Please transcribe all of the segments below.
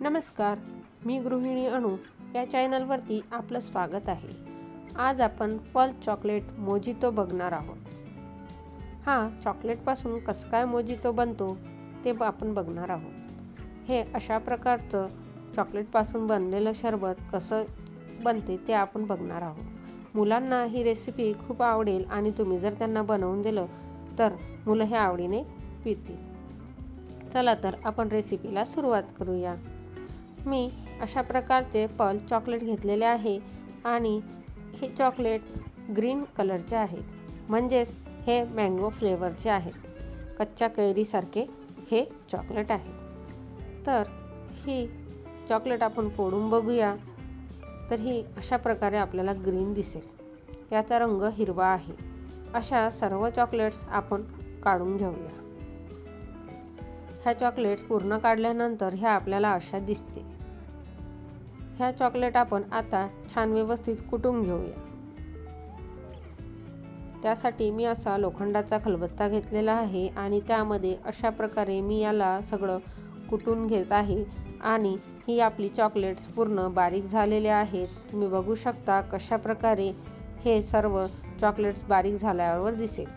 नमस्कार, मी गृहिणी अणू या चॅनलवरती आपलं स्वागत आहे। आज आपण पल्स चॉकलेट मोजितो बघणार आहोत। हा चॉकलेटपासून कसं काय मोजितो बनतो ते आपण बघणार आहोत। हे अशा प्रकारचं चॉकलेटपासून बनलेलं शरबत कसं बनते ते आपण बघणार आहोत। मुलांना ही रेसिपी खूप आवडेल आणि तुम्ही जर त्यांना बनवून दिलं तर मुलं हे आवडीने पितील। चला तर आपण रेसिपीला सुरुवात करूया। मी अशा प्रकारचे पल्स चॉकलेट घेतलेले आहे आणि हे चॉकलेट ग्रीन कलरचे आहेत, म्हणजेच हे मँगो फ्लेवरचे आहेत। कच्च्या कैरीसारखे हे चॉकलेट आहे। तर ही चॉकलेट आपण फोडून बघूया, तर ही अशा प्रकारे आपल्याला ग्रीन दिसेल। याचा रंग हिरवा आहे। अशा सर्व चॉकलेट्स आपण काढून घेऊया। ह्या चॉकलेट्स पूर्ण काढल्यानंतर ह्या आपल्याला अशा दिसते। ह्या चॉकलेट आपण आता छान व्यवस्थित कुटून घेऊया। त्यासाठी मी असा लोखंडाचा खलबत्ता घेतलेला आहे आणि त्यामध्ये अशा प्रकारे मी याला सगळं कुटून घेत आहे आणि ही आपली चॉकलेट्स पूर्ण बारीक झालेले आहेत। तुम्ही बघू शकता कशा प्रकारे हे सर्व चॉकलेट्स बारीक झाल्यावर दिसेल।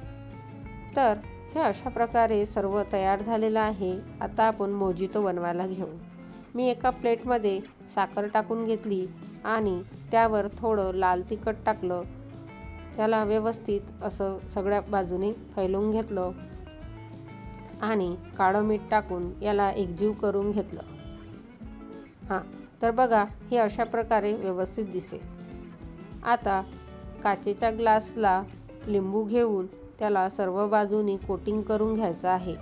तर हे अशा प्रकारे सर्व तयार झालेलं आहे। आता आपण मोजितो बनवायला घेऊ। मी एका प्लेटमध्ये साखर टाकून घेतली आणि त्यावर थोडं लाल तिखट टाकलं। त्याला व्यवस्थित असं सगळ्या बाजूने फैलवून घेतलं आणि काळं मीठ टाकून याला एकजीव करून घेतलं। तर बघा हे अशा प्रकारे व्यवस्थित दिसेल। आता काचेच्या ग्लासला लिंबू घेऊन त्याला सर्व बाजूनी कोटिंग करून घ्यायचं आहे।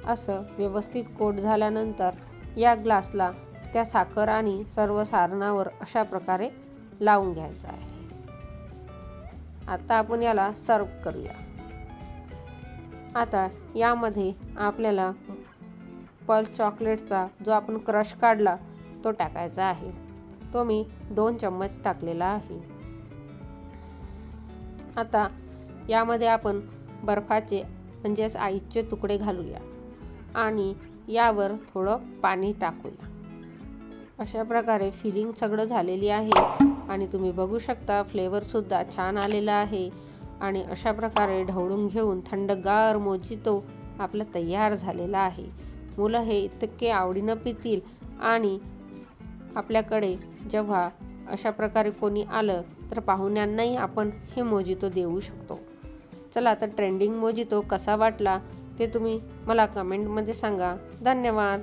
असं व्यवस्थित कोट झाल्यानंतर या ग्लासला त्या साखर आणि सर्व सारणावर अशा प्रकारे लावून घ्यायचं आहे। आता आपण याला सर्व करूया। आता यामध्ये आपल्याला पल्स चॉकलेटचा जो आपण क्रश काढला तो टाकायचा आहे। तो मी 2 चम्मच टाकलेला आहे। आता यामध्ये आपण बर्फाचे म्हणजेच आईसचे तुकडे घालूया आणि यावर थोडं पाणी टाकूया। अशा प्रकारे फिलिंग सगळं झालेली आहे आणि तुम्ही बघू शकता फ्लेवर सुद्धा छान आलेला आहे आणि अशा प्रकारे ढवळून घेऊन थंडगार मोजितो आपला तयार झालेला आहे। मुलं हे इतके आवडीनं पितील आणि आपल्याकडे जेव्हा अशा प्रकारे कोणी आलं तर पाहुण्यांनाही आपण हे मोजितो देऊ शकतो। चला तर ट्रेंडिंग मोजितो कसा वाटला ते तुम्ही मला कमेंटमध्ये सांगा। धन्यवाद।